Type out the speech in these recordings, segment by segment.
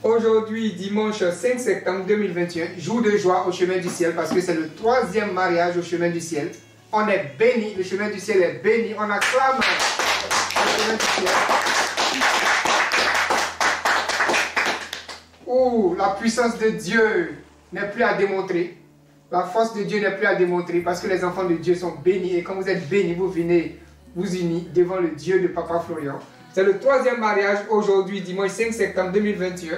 Aujourd'hui, dimanche 5 septembre 2021, jour de joie au chemin du ciel parce que c'est le 3e mariage au chemin du ciel. On est béni, le chemin du ciel est béni. On acclame le chemin du ciel. Où la puissance de Dieu n'est plus à démontrer. La force de Dieu n'est plus à démontrer parce que les enfants de Dieu sont bénis. Et quand vous êtes bénis, vous venez vous unir devant le Dieu de Papa Florian. C'est le 3e mariage aujourd'hui, dimanche 5 septembre 2021.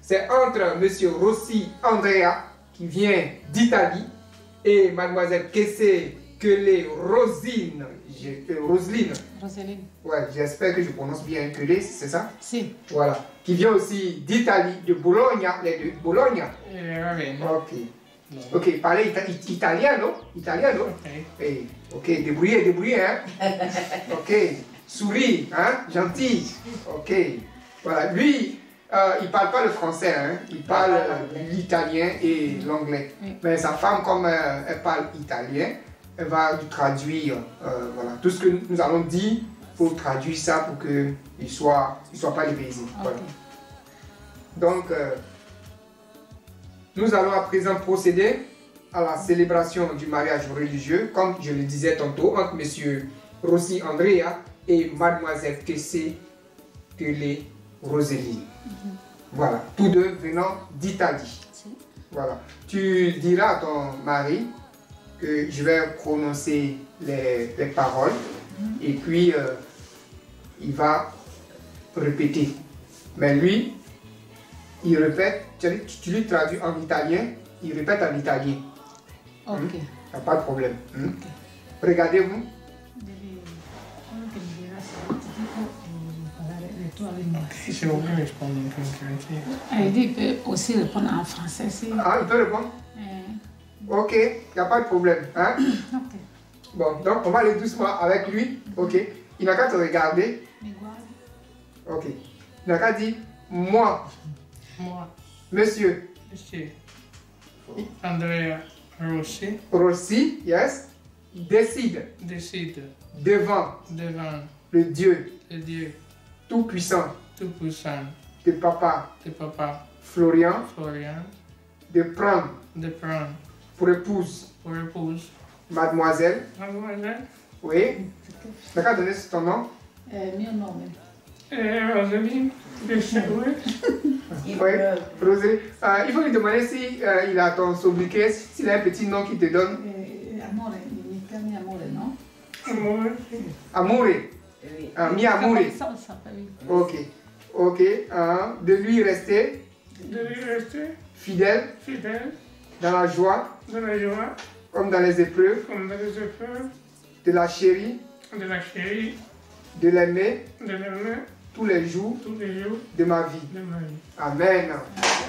C'est entre M. Rossi Andrea, qui vient d'Italie, et Mademoiselle Kessé Kelé Roseline. Ouais, j'espère que je prononce bien Kelé, c'est ça? Si. Voilà. Qui vient aussi d'Italie, de Bologne, les deux. Bologne. Ok. Ok, parlez italiano. Italiano. Ok, débrouillez, hein. Ok. Souris, hein, gentil. Ok. Voilà. Lui, il ne parle pas le français, hein. Il parle l'italien et l'anglais. Mais sa femme, comme elle parle italien, elle va lui traduire. Voilà. Tout ce que nous allons dire, il faut traduire ça pour qu'il ne soit pas dépaysé. Voilà. Donc, nous allons à présent procéder à la célébration du mariage religieux, comme je le disais tantôt, entre M. Rossi Andrea et Mademoiselle Kessé Kelé Roseline. Voilà, tous deux venant d'Italie. Voilà. Tu diras à ton mari que je vais prononcer les paroles et puis il va répéter. Mais lui, il répète, tu lui traduis en italien, il répète en italien. Ok. Il n'y a pas de problème. Okay. Regardez-vous. Si vous voulez répondre en il dit qu'il peut aussi répondre en français. Si. Ah, il peut répondre? Ok, il n'y a pas de problème. Hein? Ok. Bon, donc on va aller doucement avec lui. Ok. Il n'a qu'à te regarder. Ok. Il n'a qu'à dire moi. Moi. Monsieur. Monsieur. Andrea Rossi. Rossi, yes. Décide. Décide. Devant. Le Dieu. Le Dieu. Tout-puissant. Tout-puissant. De Papa. De Papa. Florian. De prendre. Pour épouse. Mademoiselle. Oui. Tu n'as qu'à donner ton nom. Mio nome. Roseline. Oui, Roseline. Il faut lui demander si il a ton sobriquet, s'il a un petit nom qu'il te donne. Amore, mi chiami Amore, non? Amore. Mi Amore. Ok. Ok. De lui rester. Fidèle. Dans la joie. Comme dans les épreuves. De la chérie. De l'aimer. Tous les jours. De ma vie. Amen.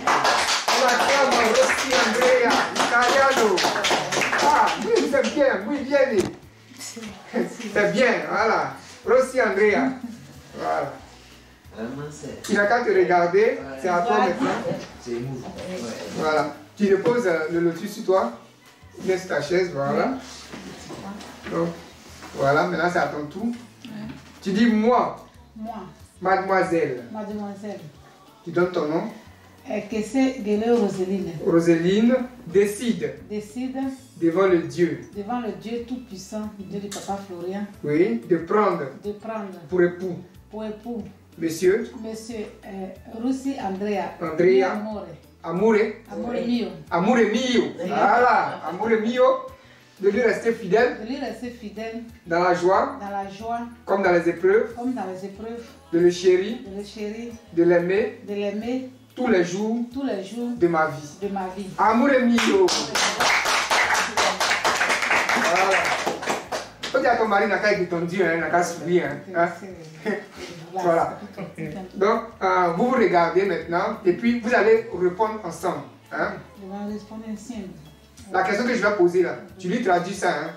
On acclame Rossi Andrea, italiano. Ah, oui, c'est bien, oui, bien. C'est bien, voilà. Rossi Andrea. Voilà. Tu n'as qu'à te regarder, c'est à toi maintenant. Voilà. Tu déposes le lotus sur toi. Laisse ta chaise, voilà. Donc, voilà, maintenant c'est à ton tour. Tu dis moi. Mademoiselle. Tu donnes ton nom. Kessé Kelé Roseline. Roseline, décide. Devant le Dieu. Tout-puissant, Dieu de Papa Florian. Oui, de prendre. Pour époux. Monsieur. Rossi Andrea. Amore mio. Voilà, amore mio. De lui rester fidèle. Dans la joie. Comme dans les épreuves. De le chérir. De l'aimer. Tous les jours. De ma vie. Amore mio. Voilà. Quand tu as ton mari, n'a qu'à être ton Dieu, n'a qu'à sourire. Voilà. Donc, vous vous regardez maintenant et puis vous allez répondre ensemble. Hein? La question que je vais poser là, tu lui traduis ça. Hein?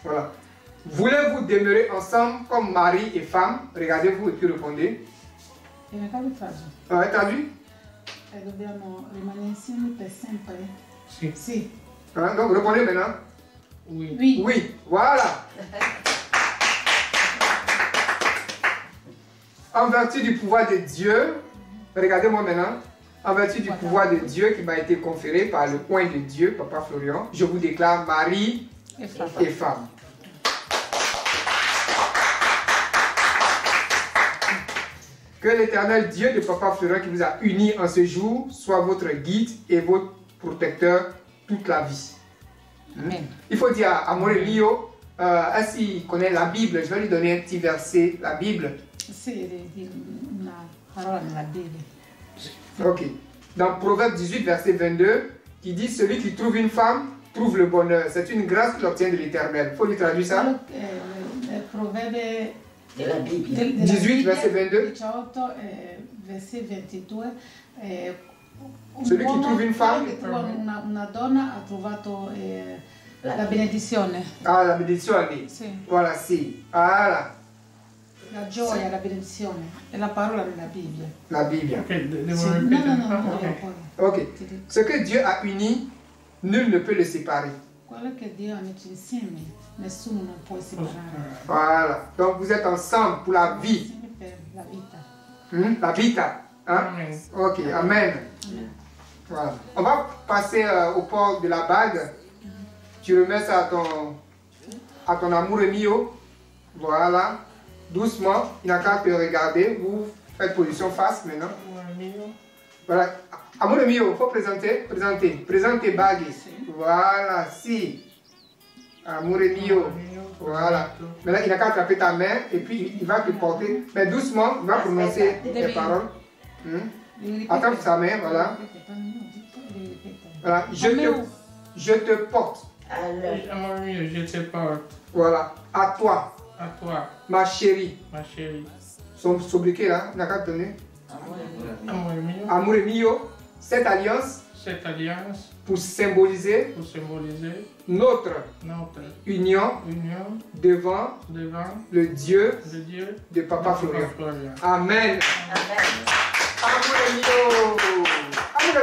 Voilà. Voulez-vous demeurer ensemble comme mari et femme? Regardez-vous et puis répondez. Traduit? Si. Hein? Donc répondez maintenant. Oui. Voilà. En vertu du pouvoir de Dieu, regardez-moi maintenant. En vertu du pouvoir de Dieu qui m'a été conféré par le oint de Dieu, Papa Florian, je vous déclare mari et femme. Que l'Éternel Dieu de Papa Florian qui vous a unis en ce jour soit votre guide et votre protecteur toute la vie. Il faut dire à Amore mio, s'il connaît la Bible, je vais lui donner un petit verset, la Bible. C'est une parole de la Bible. Ok. Dans Proverbe 18, verset 22, qui dit « Celui qui trouve une femme trouve le bonheur. C'est une grâce qu'il obtient de l'Éternel. » Il faut lui traduire ça. Le proverbe de la Bible. 18, verset 22. 18, verset 22. Celui qui trouve une femme. Una donna ha trovato la benedizione. Ah, la benedizione. Sì. Voilà, si. Voilà. La gioia, la benedizione. È la parola della Bibbia. La Bible. Ok, devo Sì. ripetere. No. Ok. Ce que Dieu a uni, nul ne peut le séparer. Quello che Dio ha messo insieme, nessuno non può separare. Voilà. Donc vous êtes ensemble pour la vie. Insieme per la vita. La vita. Hein? Amen. Ok, amen. Voilà. On va passer au port de la bague. Tu remets ça à ton amour mio. Voilà. Doucement. Il n'a qu'à te regarder. Vous faites position face maintenant. Voilà. Amour mio, il faut présenter. Présente tes bagues. Voilà. Si. Amour mio. Voilà. Maintenant, il n'a qu'à attraper ta main et puis il va te porter. Mais doucement, il va prononcer tes paroles. Attrape sa main, voilà. Voilà. Je te porte. Amore mio, je te porte. Voilà. À toi. À toi, Ma chérie. ma chérie. Son sobriquet là, il n'a qu'à te donner. Amore mio. Amour mio. Cette alliance Cette alliance pour symboliser pour symboliser notre notre union union devant devant le Dieu le Dieu de Papa Florian. Florian. Amen. Amour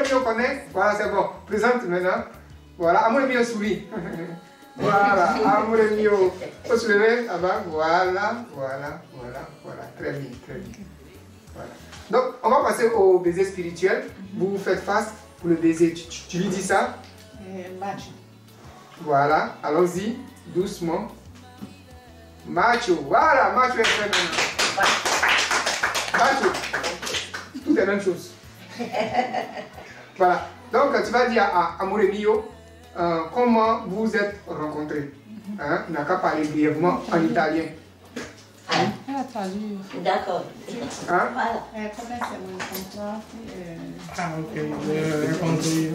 mio, connaît. Voilà, c'est bon. Présente maintenant. Voilà, amour mio sourit. Voilà, amour mio. Faut se lever avant. Voilà. Très bien. Voilà. Donc, on va passer au baiser spirituel. Vous faites face pour le baiser. Tu lui dis ça. Bacio. Voilà, allons-y, doucement. Macho, voilà, macho est fait maintenant. Macho, tout est la même chose. Voilà, donc tu vas dire à Amore mio comment vous vous êtes rencontrés. Hein? Il n'a qu'à parler brièvement en italien. Elle a traduit. D'accord. Hein? Voilà. Come siamo incontrati? Ah, ok, racconto io.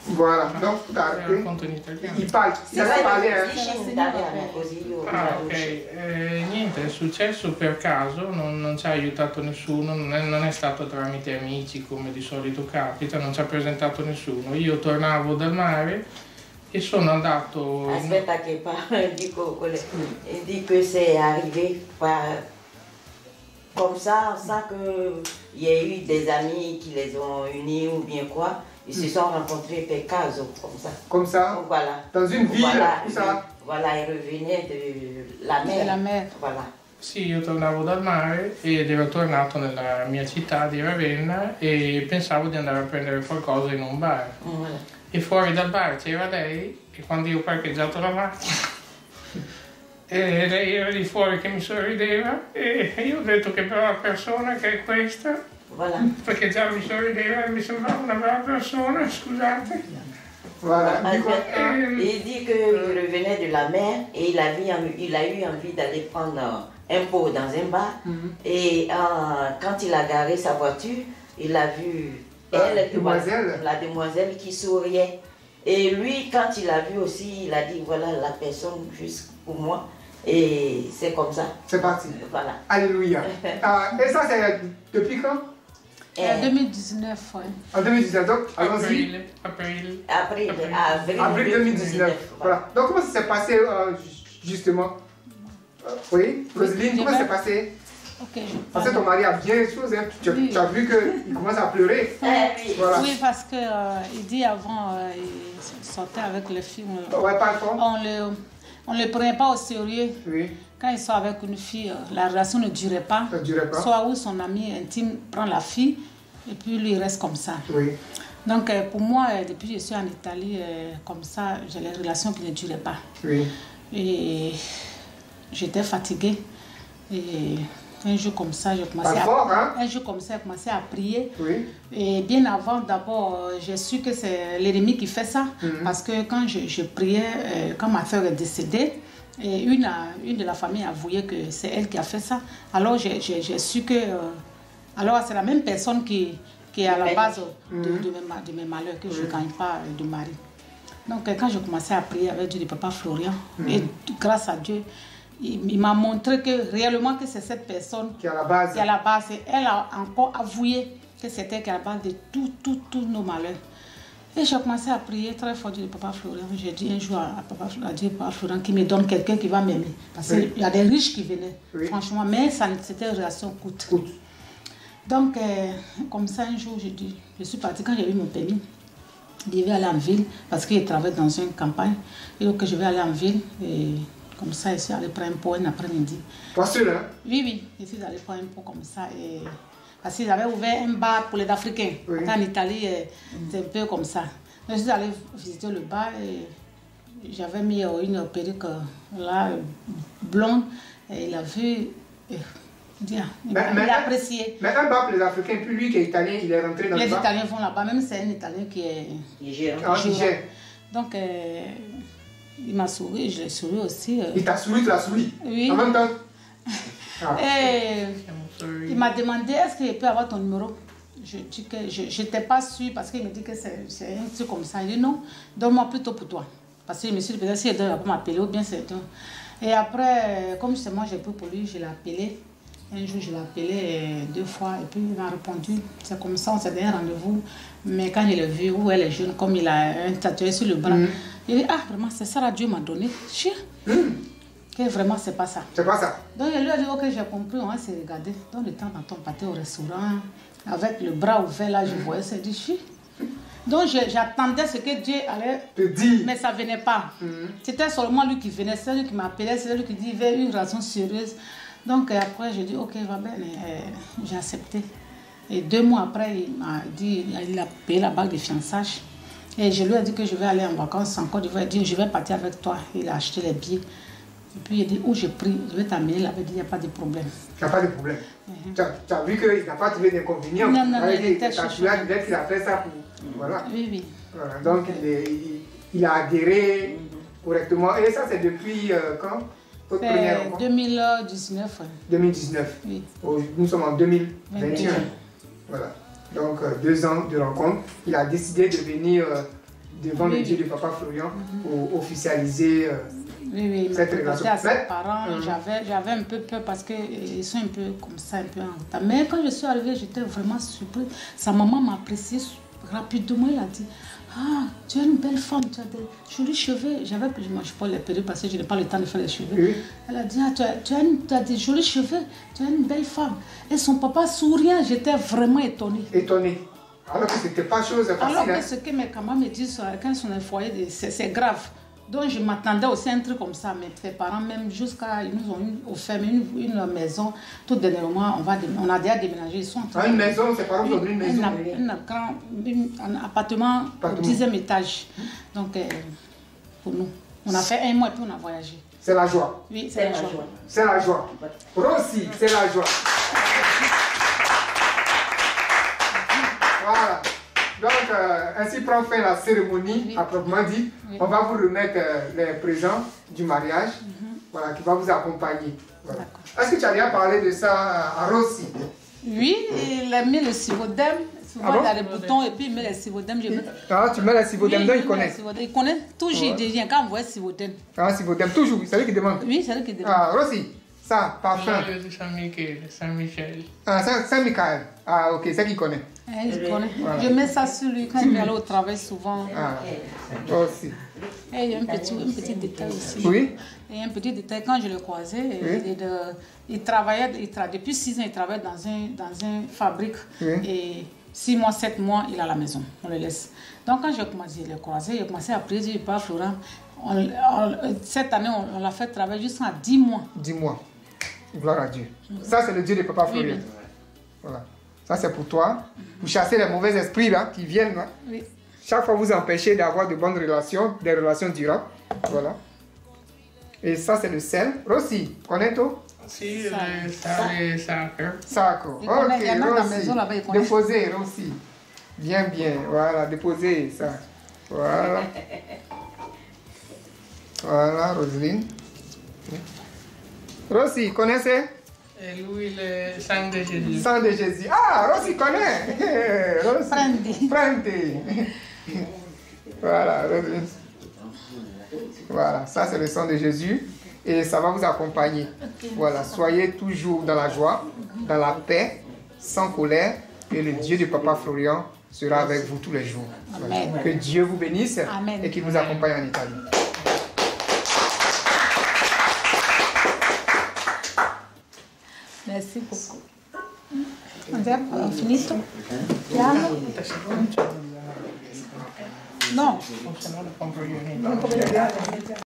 Voilà, donc Racconto in italiano. il parle, il n'a qu'à parler. Hein? Dici italiano così io Ah, ok. traduco. Niente, è successo per caso, non ci ha aiutato nessuno, non è stato tramite amici come di solito capita, non ci ha presentato nessuno. Io tornavo dal mare e sono andato... Aspetta che il dit que c'est arrivé comme ça, sans qu'il y ait eu des amis qui les ont unis ou bien quoi. Ils se sont rencontrés per caso, comme ça. Comme ça, Donc, voilà. dans une ville, Voilà, tout ça. voilà, ils revenaient de la mer. Della mer. Voilà. Sì, io tornavo dal mare ed ero tornato nella mia città di Ravenna e pensavo di andare a prendere qualcosa in un bar. Voilà. E fuori dal bar c'era lei e quando io ho parcheggiato la macchina e lei era lì fuori che mi sorrideva e io ho detto che brava persona che è questa, Voilà. perché già mi sorrideva e mi sembrava una brava persona, scusate. Voilà. Il dit qu'il revenait de la mer et il a eu envie d'aller prendre un pot dans un bar. Et quand il a garé sa voiture, il a vu la demoiselle qui souriait. Et lui, quand il a vu aussi, il a dit voilà la personne juste pour moi. Et c'est comme ça. C'est parti. Voilà. Alléluia. Et ça, c'est depuis quand? En 2019, ouais. En 2019, donc allons-y. Avril 2019. Voilà. Donc comment ça s'est passé justement? Oui, Roselyne, comment ça s'est passé? Ok. Parce que ton mari a bien les choses, hein. Tu as vu qu'il commence à pleurer. Voilà. Oui, parce que il dit avant, il sortait avec les films. Ouais, pas fort. On ne le prenait pas au sérieux. Oui. quand il sort avec une fille, la relation ne durait pas. Ça durait pas. Soit où son ami intime prend la fille et puis lui il reste comme ça. Oui. Donc pour moi, depuis que je suis en Italie, comme ça, j'ai les relations qui ne duraient pas. Oui. Et j'étais fatiguée. Et un jour comme ça, j'ai commencé à prier. Oui. Et bien avant, d'abord, j'ai su que c'est l'ennemi qui fait ça. Parce que quand je priais, quand ma soeur est décédée, et une de la famille a avoué que c'est elle qui a fait ça. Alors j'ai su que... alors c'est la même personne qui est à la base de mes malheurs, que je ne gagne pas de mari. Donc quand j'ai commencé à prier avec Dieu de Papa Florian, et grâce à Dieu, il m'a montré que réellement que c'est cette personne qui est à la base. Et elle a encore avoué que c'était elle qui est à la base de tous nos malheurs. Et j'ai commencé à prier très fort Dieu de Papa Florian. J'ai dit un jour à Dieu de Papa Florian qu'il me donne quelqu'un qui va m'aimer. Parce qu'il y a des riches qui venaient, franchement, mais c'était une relation coûte. Donc, comme ça, un jour, je suis partie quand j'ai eu mon permis. Je devais aller en ville parce qu'il travaille dans une campagne. Et donc, je vais aller en ville. Et comme ça, je suis allée prendre un pot un après-midi. Pas sûr, hein? Oui, je suis allée prendre un pot comme ça. Et parce qu'ils avaient ouvert un bar pour les Africains. En Italie, c'est un peu comme ça. Donc, je suis allée visiter le bar et j'avais mis une perruque là, blonde. Et il a vu... il a apprécié. Mais un bar pour les Africains, puis lui qui est italien, il est rentré dans le bar. Les Italiens vont là-bas, même c'est un Italien qui est gérant. Donc, il m'a souri, je l'ai souri aussi. Il t'a souri, tu l'as souri? Oui. En même temps? Et il m'a demandé, est-ce qu'il peut avoir ton numéro? Je dis que je n'étais pas sûre parce qu'il me dit que c'est un truc comme ça. Il dit non, donne-moi plutôt pour toi. Parce que je me suis dit, peut-être s'il doit m'appeler ou bien c'est toi. Et après, comme justement j'ai pris pour lui, je l'ai appelé. Un jour, je l'ai appelé 2 fois et puis il m'a répondu. C'est comme ça, on s'est donné un rendez-vous. Mais quand il a vu où elle est jeune, comme il a un tatouage sur le bras, il dit, ah, vraiment, c'est ça que Dieu m'a donné. Chien. Que vraiment, c'est pas ça. C'est pas ça. Donc, il lui a dit, ok, j'ai compris, on va se regarder. Dans le temps, quand on partait au restaurant, avec le bras ouvert, là, je voyais, c'est dit, chien. Donc, j'attendais ce que Dieu allait te dire. Mais ça ne venait pas. C'était seulement lui qui venait, c'est lui qui m'appelait, c'est lui qui dit, il veut une relation sérieuse. Donc après, j'ai dit, ok, va bien, j'ai accepté. Et 2 mois après, il a payé la bague de fiançage. Et je lui ai dit que je vais aller en vacances en Côte d'Ivoire. Il a dit, je vais partir avec toi. Il a acheté les billets. Et puis il a dit, où j'ai pris, je vais t'amener. Il avait dit, il n'y a pas de problème. Il n'y a pas de problème. Tu as vu qu'il n'a pas trouvé d'inconvénient. Non, il était chouchou. Tu as dit qu'il a fait ça pour... Voilà. Oui. Voilà. Donc il a adhéré correctement. Et ça, c'est depuis quand? 2019. 2019. Oui. Nous sommes en 2021. Voilà. Donc 2 ans de rencontre. Il a décidé de venir devant le Dieu de Papa Florian pour officialiser cette relation. À ses parents, j'avais un peu peur parce qu'ils sont un peu comme ça, un peu en retard. Mais quand je suis arrivée, j'étais vraiment surprise. Sa maman m'a apprécié rapidement. Elle a dit, ah, tu es une belle femme, tu as des jolis cheveux. Je ne mange pas les perruques parce que je n'ai pas le temps de faire les cheveux. Elle a dit, ah, tu as des jolis cheveux, tu es une belle femme. Et son papa souriant, j'étais vraiment étonnée. Étonnée. Alors que ce n'était pas chose facile. Alors que ce que mes camarades me disent quand ils sont dans le foyer, c'est grave. Donc je m'attendais aussi à un truc comme ça. Mes parents, même jusqu'à, ils nous ont offert une maison. Tout dernièrement, on a déjà déménagé. Ils sont une maison, c'est pas une maison. Un appartement au 10e étage. Donc pour nous, on a fait 1 mois et puis on a voyagé. C'est la joie. Oui, c'est la joie. C'est la joie. Rossi, c'est la joie. Voilà. Donc, ainsi prend fin la cérémonie, à proprement dit. On va vous remettre les présents du mariage, voilà, qui va vous accompagner. Voilà. Est-ce que tu as déjà parlé de ça à Rossi? Oui, il a mis le sivodème. Souvent, il a les boutons et puis il met les sivodèmes. Ah, tu mets les sivodèmes, donc il connaît. Il connaît toujours, il devient quand on voit sivodème. Ah, sivodème, toujours, c'est lui qui demande. Oui, c'est lui qui demande. Ah, Rossi, ça, parfum. Saint-Michel. Ah, Saint-Michel. Ah, ok, c'est qui connaît. Il connaît. Voilà. Je mets ça sur lui quand il est allé au travail souvent. Ah, aussi. Et il y a un petit détail aussi. Oui. Et un petit détail, quand je le croisais, il travaillait, depuis 6 ans, il travaillait dans une fabrique. Et 6 mois, 7 mois, il est à la maison. On le laisse. Donc, quand j'ai commencé à le croiser, j'ai commencé à prier, Papa Florent. Cette année, on l'a fait travailler jusqu'à 10 mois. 10 mois. Gloire à Dieu. Ça, c'est le Dieu de Papa Florian. Oui. Voilà. Ça, c'est pour toi. Vous chassez les mauvais esprits là, qui viennent. Là. Oui. Chaque fois, vous empêchez d'avoir de bonnes relations, des relations durables. Voilà. Et ça, c'est le sel. Rossi, connais-tu? Si, le sale sacre. Sacre. Ok, Rossi. Déposez, Rossi. Bien, bien. Voilà, déposez ça. Voilà. Voilà, Roselyne. Rossi, connaissez? Et lui, le sang de Jésus. Sang de Jésus. Ah, Rossi connaît. Rossi. Prendi. Prendi. Voilà, Rossi. Voilà, ça c'est le sang de Jésus. Et ça va vous accompagner. Okay. Voilà, soyez toujours dans la joie, dans la paix, sans colère. Et le Dieu de Papa Florian sera avec vous tous les jours. Voilà. Que Dieu vous bénisse. Amen. Et qu'il vous accompagne en Italie. Merci beaucoup. On finit tout. Non.